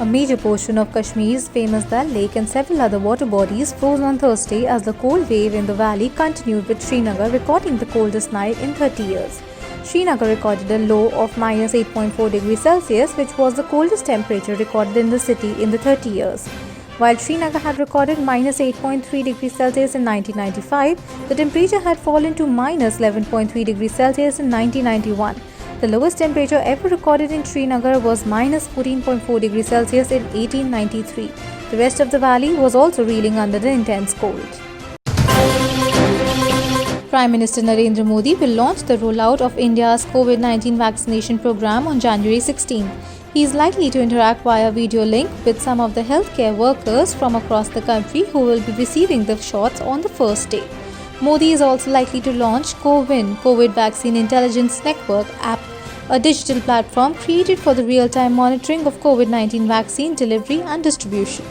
major portion of Kashmir's famous Dal Lake and several other water bodies froze on Thursday as the cold wave in the valley continued, with Srinagar recording the coldest night in 30 years. Srinagar recorded a low of -8.4 degrees Celsius, which was the coldest temperature recorded in the city in the 30 years. While Srinagar had recorded -8.3 degrees Celsius in 1995, the temperature had fallen to -11.3 degrees Celsius in 1991. The lowest temperature ever recorded in Srinagar was -14.4 degrees Celsius in 1893. The rest of the valley was also reeling under the intense cold. Prime Minister Narendra Modi will launch the rollout of India's COVID-19 vaccination program on January 16. He is likely to interact via video link with some of the healthcare workers from across the country who will be receiving the shots on the first day. Modi is also likely to launch CoWIN, COVID Vaccine Intelligence Network app, a digital platform created for the real-time monitoring of COVID-19 vaccine delivery and distribution.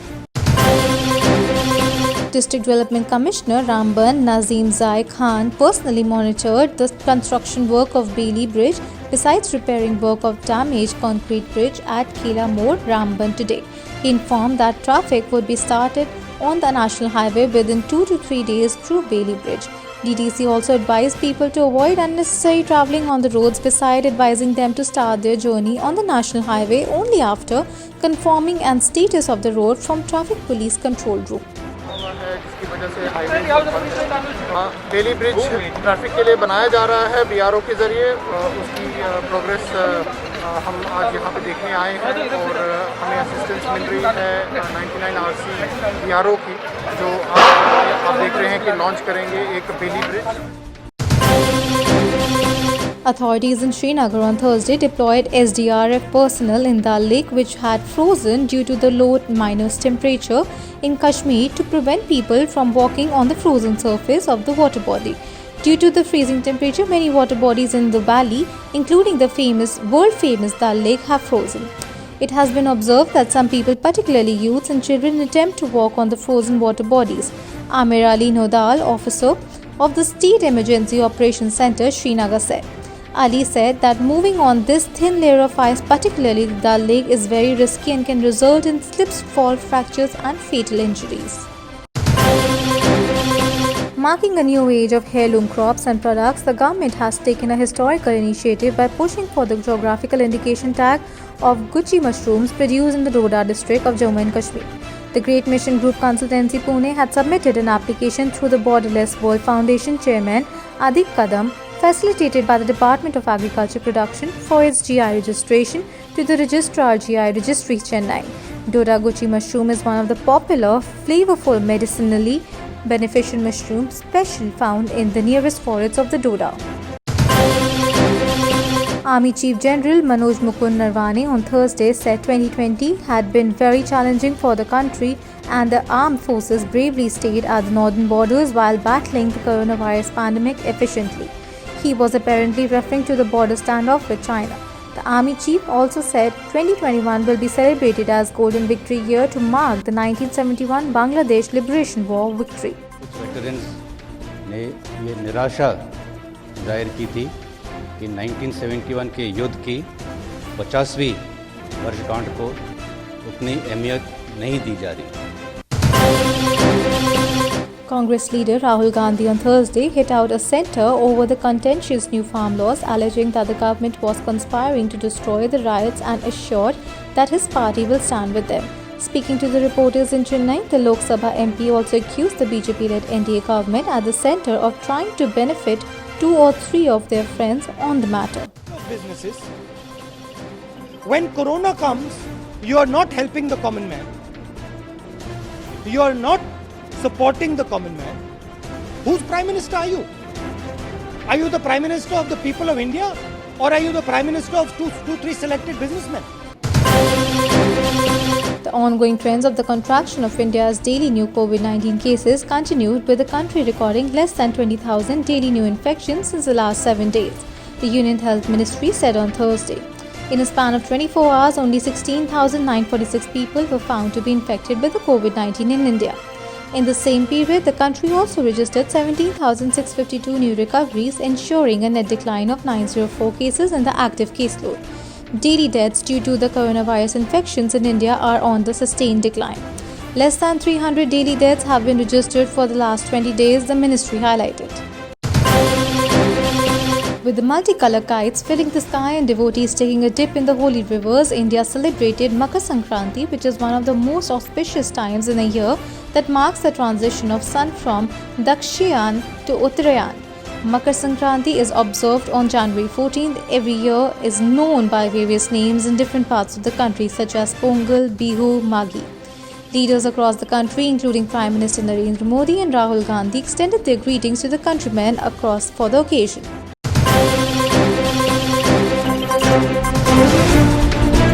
District Development Commissioner Ramban Nazim Zai Khan personally monitored the construction work of Bailey Bridge besides repairing work of damaged concrete bridge at Kela Mode, Ramban today. He informed that traffic would be started on the national highway within 2 to 3 days through Bailey Bridge. DTC also advised people to avoid unnecessary travelling on the roads, beside advising them to start their journey on the national highway only after confirming and status of the road from Traffic Police Control Room. जिसकी वजह से highway बेली bridge traffic के लिए बनाया जा रहा है BRO के ज़रिए। उसकी प्रोग्रेस हम आज यहाँ पे देखने आए हैं और हमें असिस्टेंस मिल रही है 99 RC बीआरओ की, जो आप देख रहे हैं कि लॉन्च करेंगे एक Bailey bridge. Authorities in Srinagar on Thursday deployed SDRF personnel in Dal Lake, which had frozen due to the low minus temperature in Kashmir, to prevent people from walking on the frozen surface of the water body. Due to the freezing temperature, many water bodies in the valley, including the world-famous Dal Lake, have frozen. It has been observed that some people, particularly youths and children, attempt to walk on the frozen water bodies. Amir Ali Nodal, officer of the State Emergency Operations Center, Srinagar, said. Ali said that moving on this thin layer of ice, particularly the Dal Lake, is very risky and can result in slips, falls, fractures and fatal injuries. Marking a new age of heirloom crops and products, the government has taken a historical initiative by pushing for the geographical indication tag of Gucci mushrooms produced in the Doda district of Jammu and Kashmir. The Great Mission Group Consultancy Pune had submitted an application through the Borderless World Foundation chairman Adik Kadam, facilitated by the Department of Agriculture Production, for its GI registration to the Registrar GI Registry, Chennai. Doda Gucci mushroom is one of the popular, flavorful, medicinally beneficial mushrooms, specially found in the nearest forests of the Doda. Army Chief General Manoj Mukund Narwane on Thursday said 2020 had been very challenging for the country, and the armed forces bravely stayed at the northern borders while battling the coronavirus pandemic efficiently. He was apparently referring to the border standoff with China. The Army Chief also said 2021 will be celebrated as Golden Victory Year to mark the 1971 Bangladesh Liberation War victory. Veterans ने ये निराशा जाहिर की थी कि 1971 के युद्ध की 50वीं वर्षगांठ को उतनी अहमियत नहीं दी जा रही। Congress leader Rahul Gandhi on Thursday hit out a center over the contentious new farm laws, alleging that the government was conspiring to destroy the riots, and assured that his party will stand with them. Speaking to the reporters in Chennai, the Lok Sabha MP also accused the BJP-led NDA government at the center of trying to benefit 2 or 3 of their friends on the matter. Businesses, when Corona comes, you are not helping the common man. You are not supporting the common man. Whose Prime Minister are you? Are you the Prime Minister of the people of India, or are you the Prime Minister of 2-3 selected businessmen? The ongoing trends of the contraction of India's daily new COVID-19 cases continued, with the country recording less than 20,000 daily new infections since the last 7 days, the Union Health Ministry said on Thursday. In a span of 24 hours, only 16,946 people were found to be infected with the COVID-19 in India. In the same period, the country also registered 17,652 new recoveries, ensuring a net decline of 904 cases in the active caseload. daily deaths due to the coronavirus infections in India are on the sustained decline. Less than 300 daily deaths have been registered for the last 20 days, the ministry highlighted. With the multicolour kites filling the sky and devotees taking a dip in the holy rivers, India celebrated Makar Sankranti, which is one of the most auspicious times in a year that marks the transition of sun from Dakshayan to Uttarayan. Makar Sankranti is observed on January 14th. Every year is known by various names in different parts of the country such as Pongal, Bihu, Maghi. Leaders across the country, including Prime Minister Narendra Modi and Rahul Gandhi, extended their greetings to the countrymen across for the occasion.